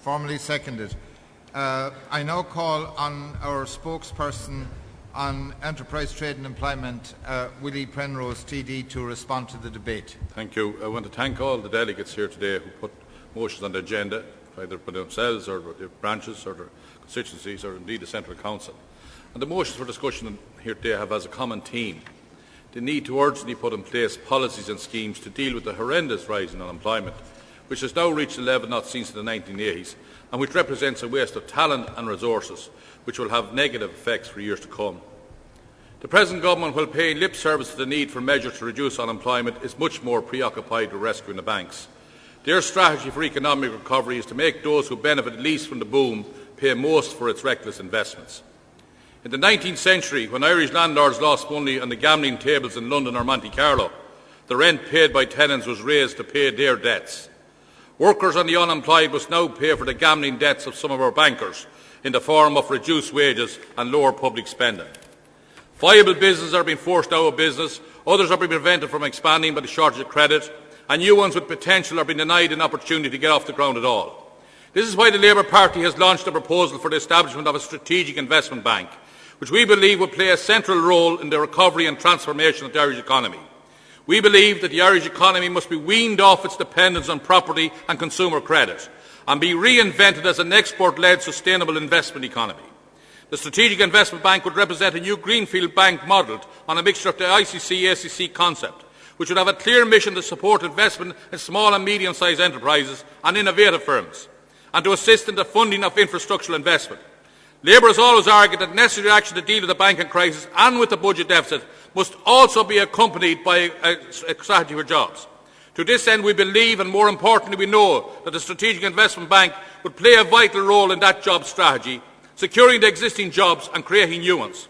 Formally seconded. I now call on our spokesperson on Enterprise, Trade and Employment, Willie Penrose, TD, to respond to the debate. Thank you. I want to thank all the delegates here today who put motions on the agenda, either by themselves or their branches or their constituencies or indeed the Central Council. And the motions for discussion here today have as a common theme the need to urgently put in place policies and schemes to deal with the horrendous rise in unemployment, which has now reached a level not seen since the 1980s and which represents a waste of talent and resources which will have negative effects for years to come. The present government, while paying lip service to the need for measures to reduce unemployment, is much more preoccupied with rescuing the banks. Their strategy for economic recovery is to make those who benefit least from the boom pay most for its reckless investments. In the 19th century, when Irish landlords lost money on the gambling tables in London or Monte Carlo, the rent paid by tenants was raised to pay their debts. Workers and the unemployed must now pay for the gambling debts of some of our bankers in the form of reduced wages and lower public spending. Viable businesses are being forced out of business, others are being prevented from expanding by the shortage of credit, and new ones with potential are being denied an opportunity to get off the ground at all. This is why the Labour Party has launched a proposal for the establishment of a strategic investment bank, which we believe will play a central role in the recovery and transformation of the Irish economy. We believe that the Irish economy must be weaned off its dependence on property and consumer credit and be reinvented as an export-led sustainable investment economy. The Strategic Investment Bank would represent a new greenfield bank modelled on a mixture of the ICC-ACC concept, which would have a clear mission to support investment in small and medium-sized enterprises and innovative firms, and to assist in the funding of infrastructural investment. Labour has always argued that necessary action to deal with the banking crisis and with the budget deficit must also be accompanied by a strategy for jobs. To this end, we believe, and more importantly, we know, that the Strategic Investment Bank would play a vital role in that job strategy, securing the existing jobs and creating new ones.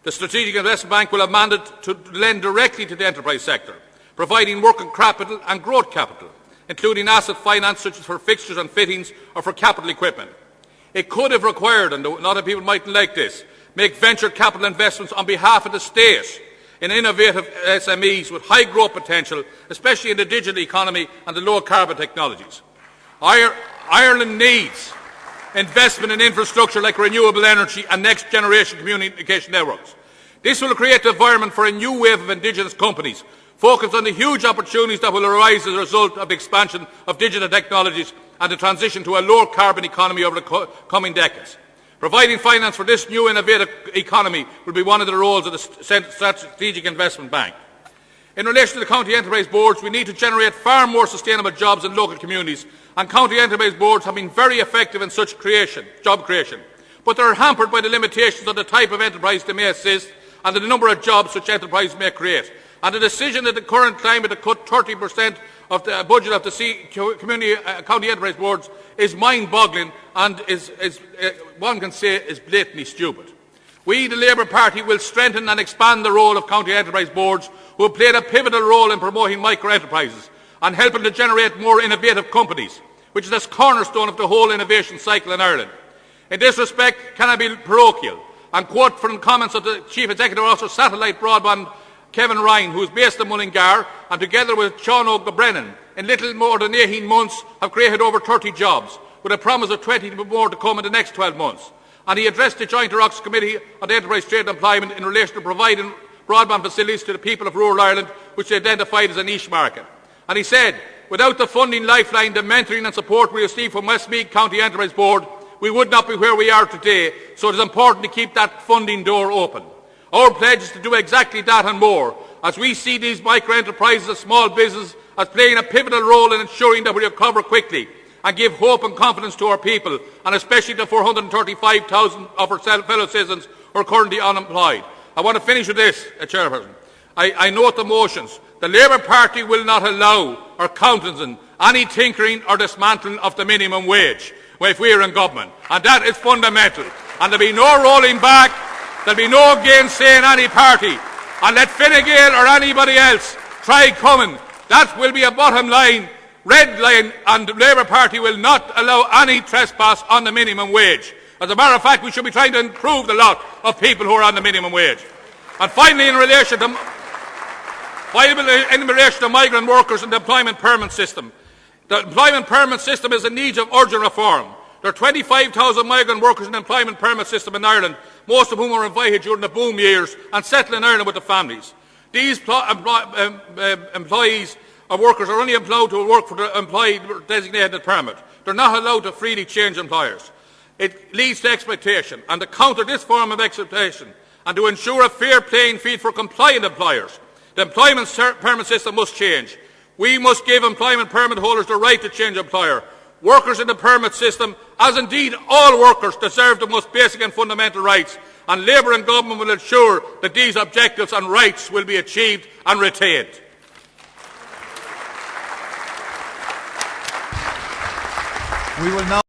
The Strategic Investment Bank will have mandate to lend directly to the enterprise sector, providing working capital and growth capital, including asset finance such as for fixtures and fittings or for capital equipment. It could have required, and a lot of people mightn't like this, make venture capital investments on behalf of the state in innovative SMEs with high growth potential, especially in the digital economy and the low carbon technologies. Ireland needs investment in infrastructure like renewable energy and next generation communication networks. This will create the environment for a new wave of indigenous companies focused on the huge opportunities that will arise as a result of the expansion of digital technologies and the transition to a lower carbon economy over the coming decades. Providing finance for this new innovative economy will be one of the roles of the Strategic Investment Bank. In relation to the county enterprise boards, we need to generate far more sustainable jobs in local communities, and county enterprise boards have been very effective in such job creation. But they are hampered by the limitations of the type of enterprise they may assist and the number of jobs such enterprises may create. And the decision at the current climate to cut 30% of the budget of the county enterprise boards is mind-boggling and one can say is blatantly stupid. We, the Labour Party, will strengthen and expand the role of county enterprise boards, who have played a pivotal role in promoting micro-enterprises and helping to generate more innovative companies, which is the cornerstone of the whole innovation cycle in Ireland. In this respect, can I be parochial and quote from comments of the Chief Executive Officer of Satellite Broadband, Kevin Ryan, who is based in Mullingar, and together with Sean O'Brennan, in little more than 18 months have created over 30 jobs, with a promise of 20 more to come in the next 12 months. And he addressed the Joint Oireachtas Committee on Enterprise, Trade and Employment in relation to providing broadband facilities to the people of rural Ireland, which they identified as a niche market. And he said, without the funding lifeline, the mentoring and support we receive from Westmeath County Enterprise Board, we would not be where we are today, so it is important to keep that funding door open. Our pledge is to do exactly that and more, as we see these micro-enterprises and small businesses as playing a pivotal role in ensuring that we recover quickly and give hope and confidence to our people, and especially the 435,000 of our fellow citizens who are currently unemployed. I want to finish with this, Chairperson. I note the motions. The Labour Party will not allow or countenance any tinkering or dismantling of the minimum wage if we are in government, and that is fundamental. And there will be no rolling back. There will be no gainsaying any party, and let Fine Gael or anybody else try coming. That will be a bottom line, red line, and the Labour Party will not allow any trespass on the minimum wage. As a matter of fact, we should be trying to improve the lot of people who are on the minimum wage. And finally, in relation to migrant workers and the employment permit system, the employment permit system is in need of urgent reform. There are 25,000 migrant workers in the employment permit system in Ireland, most of whom were invited during the boom years and settled in Ireland with their families. These employees or workers are only allowed to work for the employee designated permit. They are not allowed to freely change employers. It leads to exploitation, and to counter this form of exploitation and to ensure a fair playing field for compliant employers, the employment permit system must change. We must give employment permit holders the right to change employer. Workers in the permit system, as indeed all workers, deserve the most basic and fundamental rights, and Labour and Government will ensure that these objectives and rights will be achieved and retained. We will now